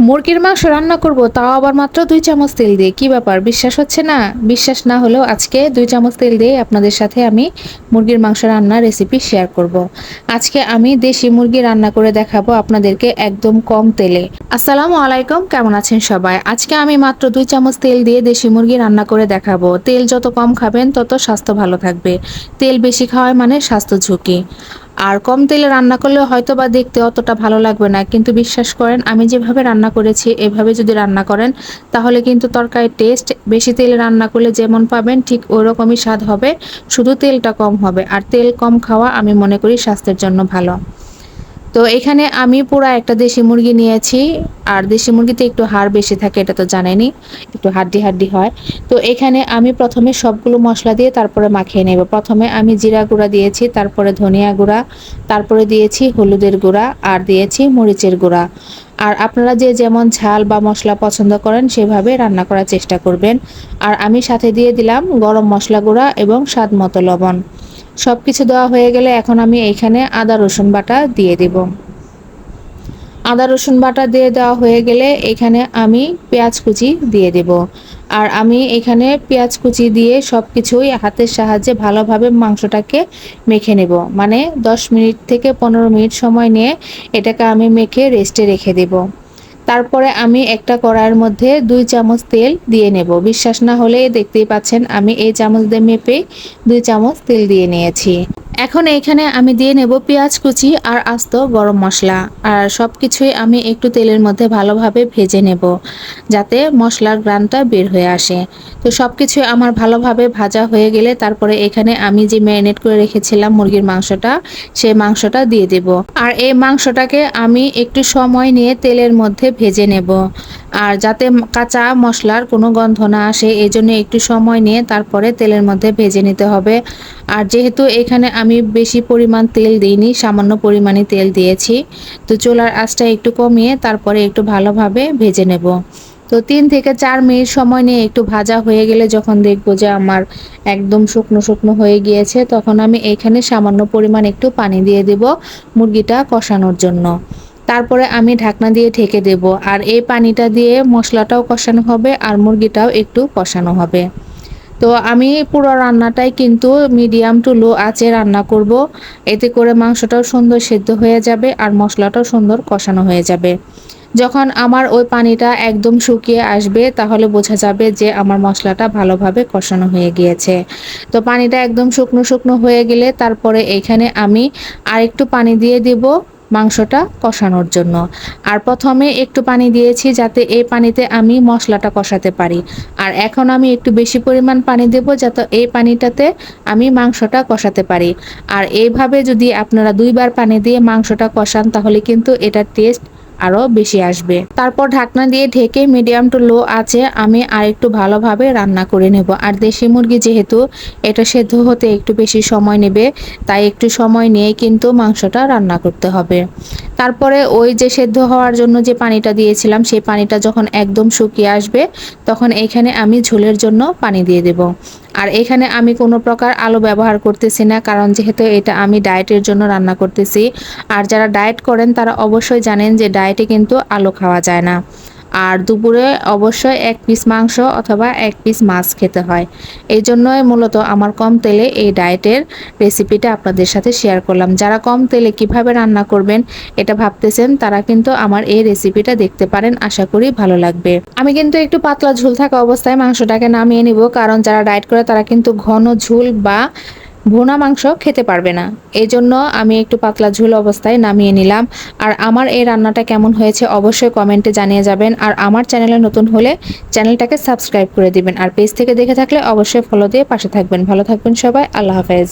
মুরগির মাংস রান্না করব, তাও আবার মাত্র ২ চামচ তেল দিয়ে। কি ব্যাপার, বিশ্বাস হচ্ছে না? বিশ্বাস না হলেও আজকে ২ চামচ তেল দিয়ে আপনাদের সাথে আমি মুরগির মাংস রান্নার রেসিপি শেয়ার করব। আজকে আমি দেশি মুরগি রান্না করে দেখাবো আপনাদেরকে একদম কম তেলে। আসসালামু আলাইকুম, কেমন আছেন সবাই? আজকে আমি মাত্র ২ চামচ তেল দিয়ে দেশি মুরগি রান্না করে দেখাবো। তেল যত কম খাবেন তত স্বাস্থ্য ভালো থাকবে। তেল বেশি খাওয়ায় মানে স্বাস্থ্য ঝুঁকি। আর কম তেলে রান্না করলে হয়তো বা দেখতে অতটা ভালো লাগবে না, কিন্তু বিশ্বাস করেন আমি যেভাবে রান্না করেছি এভাবে যদি রান্না করেন তাহলে কিন্তু তরকারির টেস্ট বেশি তেলে রান্না করলে যেমন পাবেন ঠিক ওরকমই স্বাদ হবে, শুধু তেলটা কম হবে। আর তেল কম খাওয়া আমি মনে করি স্বাস্থ্যের জন্য ভালো। তো এখানে আমি পুরা একটা দেশি মুরগি নিয়েছি। আর দেশি মুরগিতে একটু হাড় বেশি থাকে, এটা তো জানেনই, একটু হাড্ডি হাড্ডি হয়। তো এখানে আমি প্রথমে সবগুলো মশলা দিয়ে তারপরে মাখিয়ে নেব। প্রথমে আমি জিরা গুঁড়া দিয়েছি, তারপরে ধনিয়া গুঁড়া, তারপরে দিয়েছি হলুদের গুঁড়া, আর দিয়েছি মরিচের গুঁড়া। আর আপনারা যে যেমন ঝাল বা মশলা পছন্দ করেন সেভাবে রান্না করার চেষ্টা করবেন। আর আমি সাথে দিয়ে দিলাম গরম মশলা গুঁড়া এবং স্বাদ মতো লবণ। সব কিছু দেওয়া হয়ে গেলে এখন আমি এইখানে আদা রসুন বাটা দিয়ে দেব। আদা রসুন বাটা দিয়ে দেওয়া হয়ে গেলে এখানে আমি পেঁয়াজ কুচি দিয়ে দেব। আর আমি এখানে পেঁয়াজ কুচি দিয়ে সব কিছুই হাতের সাহায্যে ভালোভাবে মাংসটাকে মেখে নেব। মানে 10 মিনিট থেকে 15 মিনিট সময় নিয়ে এটাকে আমি মেখে রেস্টে রেখে দেব। তারপরে আমি একটা কড়াইয়ের মধ্যে 2 চামচ তেল দিয়ে নেব। বিশ্বাস না হলে দেখতেই পাচ্ছেন আমি এই চামচ দিয়ে মেপে 2 চামচ তেল দিয়ে নিয়েছি। এখন এইখানে আমি দিয়ে নেব পেঁয়াজ কুচি আর আস্ত গরম মশলা। আর সব কিছুই আমি একটু তেলের মধ্যে ভালোভাবে ভেজে নেব, যাতে মশলার ঘ্রাণটা বের হয়ে আসে। তো সব কিছুই আমার ভালোভাবে ভাজা হয়ে গেলে তারপরে এখানে আমি যে ম্যারিনেট করে রেখেছিলাম মুরগির মাংসটা, সেই মাংসটা দিয়ে দেব। আর এই মাংসটাকে আমি একটু সময় নিয়ে তেলের মধ্যে ভেজে নেব। আর যাতে কাঁচা মশলার কোনো গন্ধ না আসে এই জন্য একটু সময় নিয়ে তারপরে তেলের মধ্যে ভেজে নিতে হবে। আর যেহেতু এখানে আমি বেশি পরিমাণ তেল দিইনি, সামান্য পরিমাণে তেল দিয়েছি, তো চুলার আঁচটা একটু কমিয়ে তারপরে একটু ভালোভাবে ভেজে নেব। তো 3 থেকে 4 মিনিট সময় নিয়ে একটু ভাজা হয়ে গেলে যখন দেখবো যে আমার একদম শুকনো শুকনো হয়ে গিয়েছে, তখন আমি এখানে সামান্য পরিমাণ একটু পানি দিয়ে দেব মুরগিটা কষানোর জন্য। তারপরে আমি ঢাকনা দিয়ে ঢেকে দেব। আর এই পানিটা দিয়ে মশলাটাও কষানো হবে আর মুরগিটাও একটু কষানো হবে। তো আমি পুরো রান্নাটাই কিন্তু মিডিয়াম টু লো আঁচে রান্না করব। এতে করে মাংসটাও সুন্দর সেদ্ধ হয়ে যাবে আর মশলাটাও সুন্দর কষানো হয়ে যাবে। যখন আমার ওই পানিটা একদম শুকিয়ে আসবে তাহলে বোঝা যাবে যে আমার মশলাটা ভালোভাবে কষানো হয়ে গিয়েছে। তো পানিটা একদম শুকনো শুকনো হয়ে গেলে তারপরে এইখানে আমি আরেকটু পানি দিয়ে দিব মাংসটা কষানোর জন্য। আর প্রথমে একটু পানি দিয়েছি যাতে এই পানিতে আমি মশলাটা কষাতে পারি। আর এখন আমি একটু বেশি পরিমাণ পানি দেব যাতে এই পানিটাতে আমি মাংসটা কষাতে পারি। আর এইভাবে যদি আপনারা 2 বার পানি দিয়ে মাংসটা কষান তাহলে কিন্তু এটার টেস্ট আরও বেশি আসবে। তারপর ঢাকনা দিয়ে ঢেকে মিডিয়াম টু লো আঁচে আমি আরেকটু ভালোভাবে রান্না করে নেব। আর দেশি মুরগি যেহেতু এটা সেদ্ধ হতে একটু বেশি সময় নেবে, তাই একটু সময় নিয়ে কিন্তু মাংসটা রান্না করতে হবে। তারপরে ওই যে সেদ্ধ হওয়ার জন্য যে পানিটা দিয়েছিলাম সেই পানিটা যখন একদম শুকিয়ে আসবে তখন এইখানে আমি ঝোলের জন্য পানি দিয়ে দেব। আর এখানে আমি কোনো প্রকার আলু ব্যবহার করতেছি না, কারণ যেহেতু এটা আমি ডায়েটের জন্য রান্না করতেছি। আর যারা ডায়েট করেন তারা অবশ্যই জানেন যে ডায়েটে কিন্তু আলু খাওয়া যায় না। আর দুপুরে অবশ্যই 1 পিস মাংস অথবা 1 পিস মাছ খেতে হয়। এই জন্যই মূলত আমার কম তেলে এই ডায়েটের রেসিপিটা আপনাদের সাথে শেয়ার করলাম। যারা কম তেলে কিভাবে রান্না করবেন এটা ভাবতেছেন তারা কিন্তু আমার এই রেসিপিটা দেখতে পারেন, আশা করি ভালো লাগবে। আমি কিন্তু একটু পাতলা ঝোল থাকা অবস্থায় মাংসটাকে নামিয়ে নিব, কারণ যারা ডায়েট করে তারা কিন্তু ঘন ঝোল বা ভুনা মাংস খেতে পারবে না। এই জন্য আমি একটু পাতলা ঝোল অবস্থায় নামিয়ে নিলাম। আর আমার এই রান্নাটা কেমন হয়েছে অবশ্যই কমেন্টে জানিয়ে যাবেন। আর আমার চ্যানেলে নতুন হলে চ্যানেলটাকে সাবস্ক্রাইব করে দিবেন। আর পেজ থেকে দেখে থাকলে অবশ্যই ফলো দিয়ে পাশে থাকবেন। ভালো থাকবেন সবাই, আল্লাহ হাফেজ।